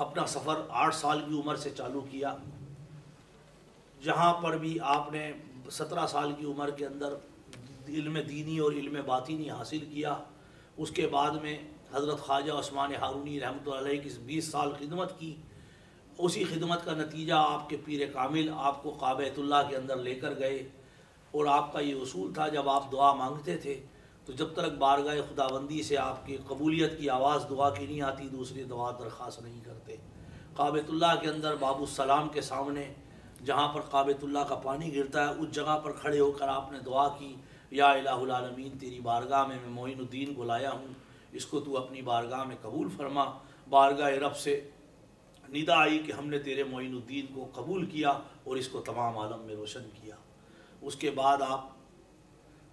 اپنا سفر 8 سال کی عمر سے چالو کیا، جہاں پر بھی آپ نے 17 سال کی عمر کے اندر علم دینی اور علم باطنی حاصل کیا۔ اس کے بعد میں حضرت خواجہ عثمان ہارونی رحمۃ اللہ علیہ کی 20 سال خدمت کی۔ اسی خدمت کا نتیجہ آپ کے پیر کامل آپ کو کعبۃ اللہ کے اندر لے کر گئے، اور آپ کا یہ اصول تھا جب آپ دعا مانگتے تھے تو جب تک بارگاہ خداوندی سے آپ کی قبولیت کی آواز دعا کی نہیں آتی دوسری دعا درخواست نہیں کرتے۔ کعبۃ اللہ کے اندر باب السلام کے سامنے جہاں پر کعبۃ اللہ کا پانی گرتا ہے اس جگہ پر کھڑے ہو کر آپ نے دعا کی، یا الہ العالمین تیری بارگاہ میں معین الدین کو لایا ہوں، اس کو تو اپنی بارگاہ میں قبول فرما۔ بارگاہ رب سے ندا آئی کہ ہم نے تیرے معین الدین کو قبول کیا اور اس کو تمام عالم میں روشن کیا۔ اس کے بعد آپ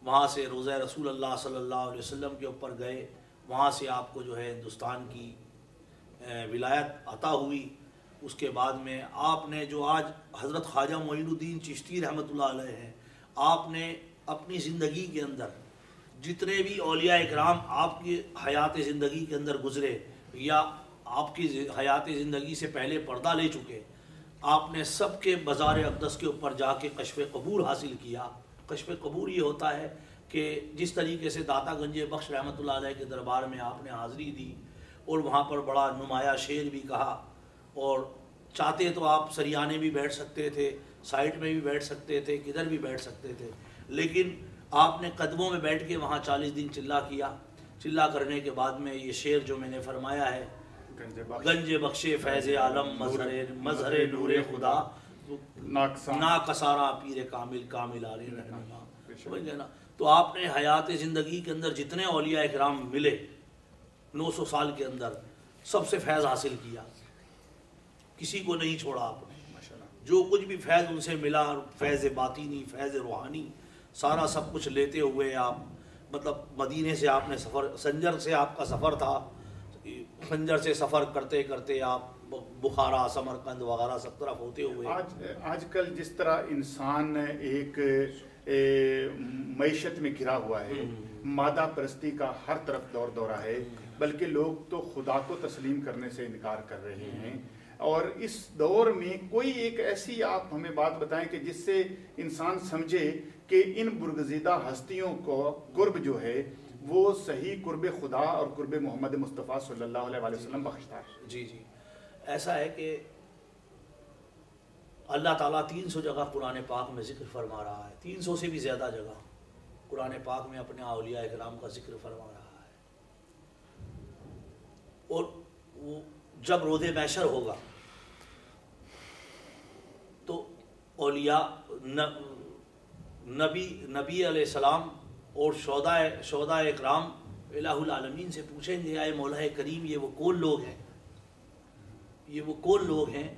وہاں سے روضہ رسول اللہ صلی اللہ علیہ وسلم کے اوپر گئے، وہاں سے آپ کو جو ہے ہندوستان کی ولایت عطا ہوئی۔ اس کے بعد میں آپ نے جو آج حضرت خواجہ معین الدین چشتی رحمۃ اللہ علیہ ہیں، آپ نے اپنی زندگی کے اندر جتنے بھی اولیاء اکرام آپ کی حیات زندگی کے اندر گزرے یا آپ کی حیات زندگی سے پہلے پردہ لے چکے، آپ نے سب کے بازار اقدس کے اوپر جا کے کشف قبور حاصل کیا۔ کشف قبور یہ ہوتا ہے کہ جس طریقے سے داتا گنج بخش رحمۃ اللہ علیہ کے دربار میں آپ نے حاضری دی اور وہاں پر بڑا نمایاں شعر بھی کہا، اور چاہتے تو آپ سریانے بھی بیٹھ سکتے تھے، سائٹ میں بھی بیٹھ سکتے تھے، کدھر بھی بیٹھ سکتے تھے، لیکن آپ نے قدموں میں بیٹھ کے وہاں 40 دن چلا کیا۔ چلا کرنے کے بعد میں یہ شعر جو میں نے فرمایا ہے، گنج بخش فیض عالم مظہر نور خدا نا کسارا پیر کامل کامل علی رہنما، سمجھ گئے نا۔ تو آپ نے حیات زندگی کے اندر جتنے اولیاء اکرام ملے 900 سال کے اندر سب سے فیض حاصل کیا، کسی کو نہیں چھوڑا آپ نے۔ جو کچھ بھی فیض ان سے ملا، فیض باطنی فیض روحانی سارا سب کچھ لیتے ہوئے آپ مطلب مدینے سے آپ نے سفر، سنجر سے آپ کا سفر تھا، سنجر سے سفر کرتے کرتے آپ بخارا سمرقند وغیرہ سب طرف ہوتے ہوئے آج کل جس طرح انسان ایک معیشت میں گھرا ہوا ہے، مادہ پرستی کا ہر طرف دور دورہ ہے، بلکہ لوگ تو خدا کو تسلیم کرنے سے انکار کر رہے ہیں، اور اس دور میں کوئی ایک ایسی آپ ہمیں بات بتائیں کہ جس سے انسان سمجھے کہ ان برگزیدہ ہستیوں کو قرب جو ہے وہ صحیح قرب خدا اور قرب محمد مصطفیٰ صلی اللہ علیہ وسلم بخشتا ہے۔ جی ایسا ہے کہ اللہ تعالیٰ 300 جگہ قرآن پاک میں ذکر فرما رہا ہے، 300 سے بھی زیادہ جگہ قرآن پاک میں اپنے اولیاء اکرام کا ذکر فرما رہا ہے، اور وہ جب روز محشر ہوگا تو اولیاء نبی علیہ السلام اور شہداء اکرام الہ العالمین سے پوچھیں گے، اے مولا کریم یہ وہ کون لوگ ہیں، یہ وہ کون لوگ ہیں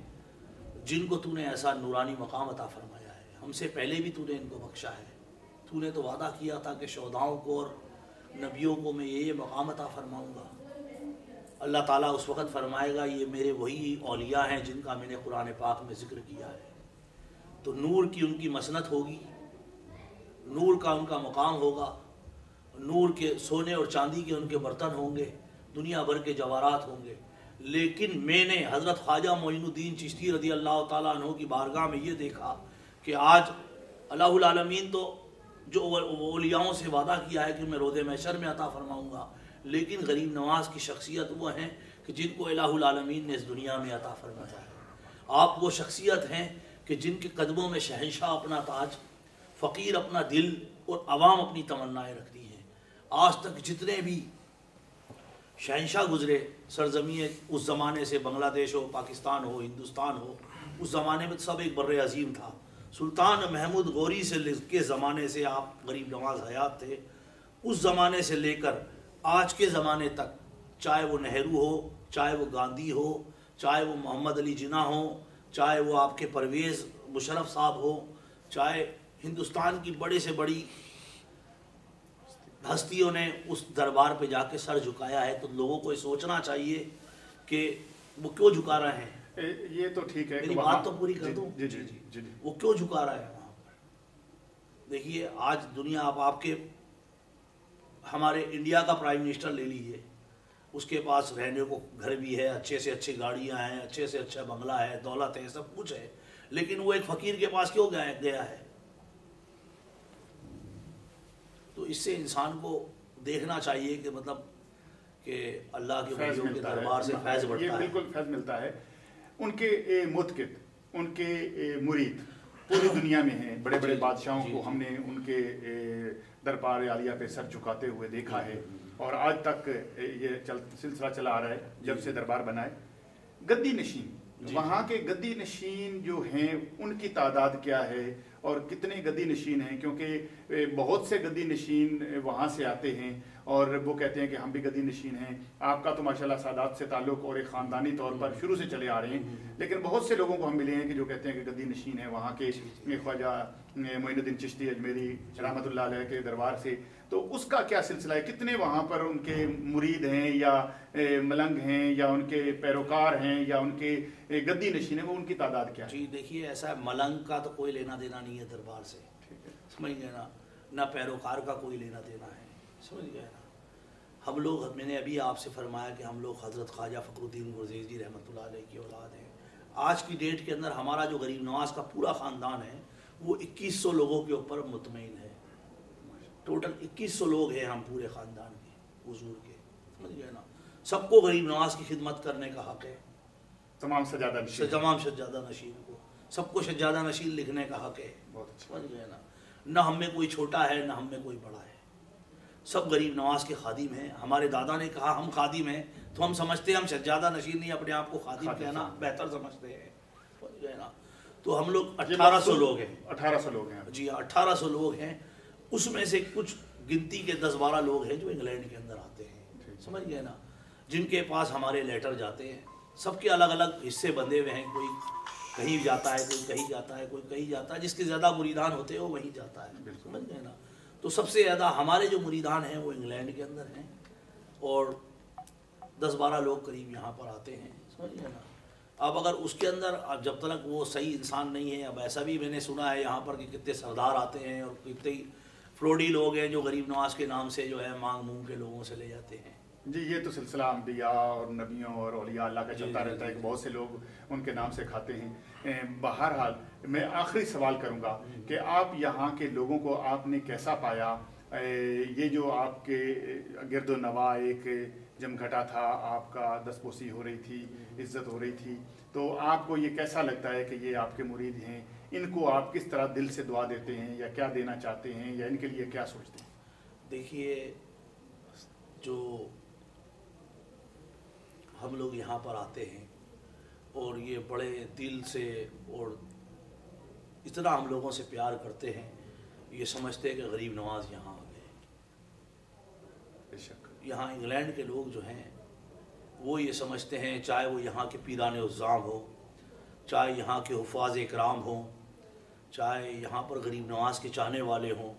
جن کو تو نے ایسا نورانی مقام عطا فرمایا ہے، ہم سے پہلے بھی تو نے ان کو بخشا ہے، تو نے تو وعدہ کیا تھا کہ شہداؤں کو اور نبیوں کو میں یہ مقام عطا فرماؤں گا۔ اللہ تعالیٰ اس وقت فرمائے گا یہ میرے وہی اولیاء ہیں جن کا میں نے قرآن پاک میں ذکر کیا ہے، تو نور کی ان کی مسنت ہوگی، نور کا ان کا مقام ہوگا، نور کے سونے اور چاندی کے ان کے برتن ہوں گے، دنیا بھر کے جواہرات ہوں گے، لیکن میں نے حضرت خواجہ معین الدین چشتی رضی اللہ تعالیٰ عنہ کی بارگاہ میں یہ دیکھا کہ آج اللہ العالمین تو جو اولیاؤں سے وعدہ کیا ہے کہ میں روز محشر میں عطا فرماؤں گا، لیکن غریب نواز کی شخصیت وہ ہیں کہ جن کو الہ العالمین نے اس دنیا میں عطا فرمایا ہے۔ آپ وہ شخصیت ہیں کہ جن کے قدموں میں شہنشاہ اپنا تاج، فقیر اپنا دل اور عوام اپنی تمنائیں رکھتی ہیں۔ آج تک جتنے بھی شہنشاہ گزرے سرزمین اس زمانے سے، بنگلہ دیش ہو، پاکستان ہو، ہندوستان ہو، اس زمانے میں سب ایک بر عظیم تھا۔ سلطان محمود غوری سے کے زمانے سے آپ غریب نواز حیات تھے، اس زمانے سے لے کر آج کے زمانے تک، چاہے وہ نہرو ہو، چاہے وہ گاندھی ہو، چاہے وہ محمد علی جناح ہو، چاہے وہ آپ کے پرویز مشرف صاحب ہو، چاہے ہندوستان کی بڑے سے بڑی ہستیوں نے اس دربار پہ جا کے سر جھکایا ہے، تو لوگوں کو یہ سوچنا چاہیے کہ وہ کیوں جھکا رہے ہیں۔ یہ تو ٹھیک ہے، میری بات تو پوری کر دوں۔ جی وہ کیوں جھکا رہے ہیں وہاں پر؟ دیکھیے آج دنیا آپ کے ہمارے انڈیا کا پرائم منسٹر لے لیجیے، اس کے پاس رہنے کو گھر بھی ہے، اچھے سے اچھی گاڑیاں ہیں، اچھے سے اچھا بنگلہ ہے، دولت ہے، سب کچھ ہے، لیکن وہ ایک فقیر کے پاس کیوں گیا ہے؟ تو اس سے انسان کو دیکھنا چاہیے کہ مطلب کہ اللہ کے ولیوں کے دربار سے فیض بڑھتا ہے، یہ بالکل فیض ملتا ہے۔ ان کے متقد، ان کے مرید پوری دنیا میں ہیں، بڑے بڑے بادشاہوں کو ہم نے ان کے دربار عالیہ پہ سر جھکاتے ہوئے دیکھا ہے، اور آج تک یہ سلسلہ چلا آ رہا ہے جب سے دربار بنا ہے۔ گدی نشین، وہاں کے گدی نشین جو ہیں ان کی تعداد کیا ہے اور کتنے گدی نشین ہیں؟ کیونکہ بہت سے گدی نشین وہاں سے آتے ہیں اور وہ کہتے ہیں کہ ہم بھی گدی نشین ہیں۔ آپ کا تو ماشاءاللہ سادات سے تعلق اور ایک خاندانی طور پر شروع سے چلے آ رہے ہیں، لیکن بہت سے لوگوں کو ہم ملے ہیں کہ جو کہتے ہیں کہ گدی نشین ہیں وہاں کے خواجہ معین الدین چشتی اجمیری رحمۃ اللہ علیہ کے دربار سے۔ تو اس کا کیا سلسلہ ہے؟ کتنے وہاں پر ان کے مرید ہیں یا ملنگ ہیں یا ان کے پیروکار ہیں یا ان کے گدی نشین ہیں، وہ ان کی تعداد کیا ہے؟ جی دیکھیے، ایسا ہے، ملنگ کا تو کوئی لینا دینا نہیں ہے دربار سے، سمجھ گئے نا، نہ پیروکار کا کوئی لینا دینا ہے، سمجھ گئے نا۔ ہم لوگ، میں نے ابھی آپ سے فرمایا کہ ہم لوگ حضرت خواجہ فخر الدین گرزیزی رحمۃ اللہ علیہ کی اولاد ہیں۔ آج کی ڈیٹ کے اندر ہمارا جو غریب نواز کا پورا خاندان ہے وہ 2100 لوگوں کے اوپر مطمئن ہے، ٹوٹل 2100 لوگ ہیں ہم پورے خاندان کے حضور کے، سمجھ گئے نا۔ سب کو غریب نواز کی خدمت کرنے کا حق ہے، تمام سجادہ نشین کو، سب کو سجادہ نشین لکھنے کا حق ہے، سمجھ گئے نا۔ نہ ہم میں کوئی چھوٹا ہے نہ ہم میں کوئی بڑا ہے، سب غریب نواز کے خادم ہیں۔ ہمارے دادا نے کہا ہم خادم ہیں، تو ہم سمجھتے ہیں ہم سجادہ نشین نہیں، اپنے آپ کو خادم کہنا بہتر سمجھتے ہیں، سمجھ گئے نا۔ تو ہم لوگ 1800 لوگ ہیں، 1800 لوگ ہیں جی 1800 لوگ ہیں، اس میں سے کچھ گنتی کے 10-12 لوگ ہیں جو انگلینڈ کے اندر آتے ہیں، سمجھ گئے نا، جن کے پاس ہمارے لیٹر جاتے ہیں۔ سب کے الگ الگ حصے بندے ہوئے ہیں، کوئی کہیں جاتا ہے، کوئی کہیں جاتا ہے، کوئی کہیں جاتا ہے، جس کے زیادہ مریدان ہوتے ہیں وہ وہیں جاتا ہے، سمجھ گئے نا۔ تو سب سے زیادہ ہمارے جو مریدان ہیں وہ انگلینڈ کے اندر ہیں، اور 10-12 لوگ قریب یہاں پر آتے ہیں، سمجھ گئے نا۔ اب اگر اس کے اندر جب تک وہ صحیح انسان نہیں ہے، اب ایسا بھی میں نے سنا ہے یہاں پر کہ کتنے سردار آتے ہیں اور کتنے فروڈی لوگ ہیں جو غریب نواز کے نام سے جو ہے مانگ مونگ کے لوگوں سے لے جاتے ہیں۔ جی یہ تو سلسلہ انبیاء اور نبیوں اور اولیاء اللہ کا چلتا رہتا ہے کہ بہت سے لوگ ان کے نام سے کھاتے ہیں۔ بہرحال میں آخری سوال کروں گا کہ آپ یہاں کے لوگوں کو آپ نے کیسا پایا؟ یہ جو آپ کے گرد و نواح ایک جمگھٹا تھا، آپ کا دستبوسی ہو رہی تھی، عزت ہو رہی تھی، تو آپ کو یہ کیسا لگتا ہے کہ یہ آپ کے مرید ہیں؟ ان کو آپ کس طرح دل سے دعا دیتے ہیں یا کیا دینا چاہتے ہیں یا ان کے لیے کیا سوچتے ہیں؟ دیکھیے، جو ہم لوگ یہاں پر آتے ہیں اور یہ بڑے دل سے اور اتنا ہم لوگوں سے پیار کرتے ہیں، یہ سمجھتے ہیں کہ غریب نواز یہاں آ گئے۔ بے شک یہاں انگلینڈ کے لوگ جو ہیں وہ یہ سمجھتے ہیں، چاہے وہ یہاں کے پیران عظام ہو، چاہے یہاں کے حفاظ اکرام ہوں، چاہے یہاں پر غریب نواز کے چاہنے والے ہوں،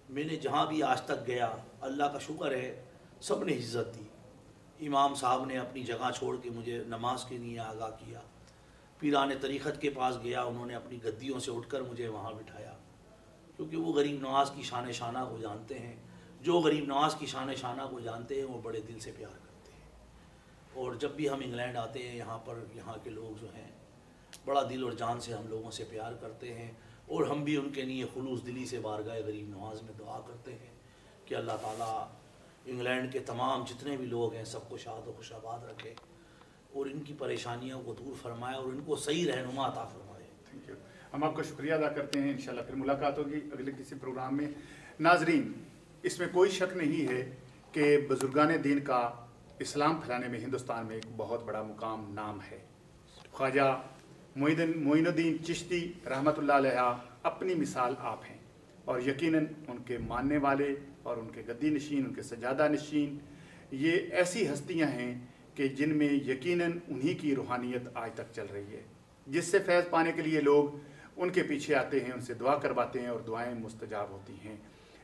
میں نے جہاں بھی آج تک گیا اللہ کا شکر ہے سب نے عزت دی۔ امام صاحب نے اپنی جگہ چھوڑ کے مجھے نماز کے لیے آگاہ کیا، پیران طریقت کے پاس گیا، انہوں نے اپنی گدیوں سے اٹھ کر مجھے وہاں بٹھایا، کیونکہ وہ غریب نواز کی شان شانہ کو جانتے ہیں۔ جو غریب نواز کی شان شانہ کو جانتے ہیں وہ بڑے دل سے پیار کرتے ہیں، اور جب بھی ہم انگلینڈ آتے ہیں یہاں پر یہاں کے لوگ جو ہیں بڑا دل اور جان سے ہم لوگوں سے پیار کرتے ہیں، اور ہم بھی ان کے لیے خلوص دلی سے بارگاہ غریب نواز میں دعا کرتے ہیں کہ اللہ تعالیٰ انگلینڈ کے تمام جتنے بھی لوگ ہیں سب کو شاد و خوش آباد رکھے اور ان کی پریشانیوں کو دور فرمائے اور ان کو صحیح رہنما عطا فرمائے۔ تھینک یو، ہم آپ کا شکریہ ادا کرتے ہیں، انشاءاللہ پھر ملاقات ہوگی اگلے کسی پروگرام میں۔ ناظرین، اس میں کوئی شک نہیں ہے کہ بزرگان دین کا اسلام پھیلانے میں ہندوستان میں ایک بہت بڑا مقام نام ہے۔ خواجہ معین الدین چشتی رحمۃ اللہ علیہ اپنی مثال آپ ہیں، اور یقیناً ان کے ماننے والے اور ان کے گدی نشین، ان کے سجادہ نشین، یہ ایسی ہستیاں ہیں کہ جن میں یقیناً انہی کی روحانیت آج تک چل رہی ہے، جس سے فیض پانے کے لیے لوگ ان کے پیچھے آتے ہیں، ان سے دعا کرواتے ہیں اور دعائیں مستجاب ہوتی ہیں۔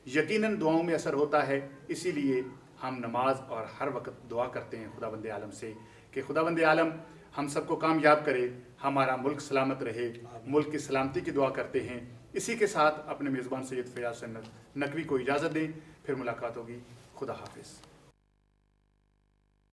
یقیناً دعاؤں میں اثر ہوتا ہے، اسی لیے ہم نماز اور ہر وقت دعا کرتے ہیں خداوند عالم سے کہ خداوند عالم ہم سب کو کامیاب کرے، ہمارا ملک سلامت رہے، ملک کی سلامتی کی دعا کرتے ہیں۔ اسی کے ساتھ اپنے میزبان سید فیاض حسین نقوی کو اجازت دیں، پھر ملاقات ہوگی۔ خدا حافظ۔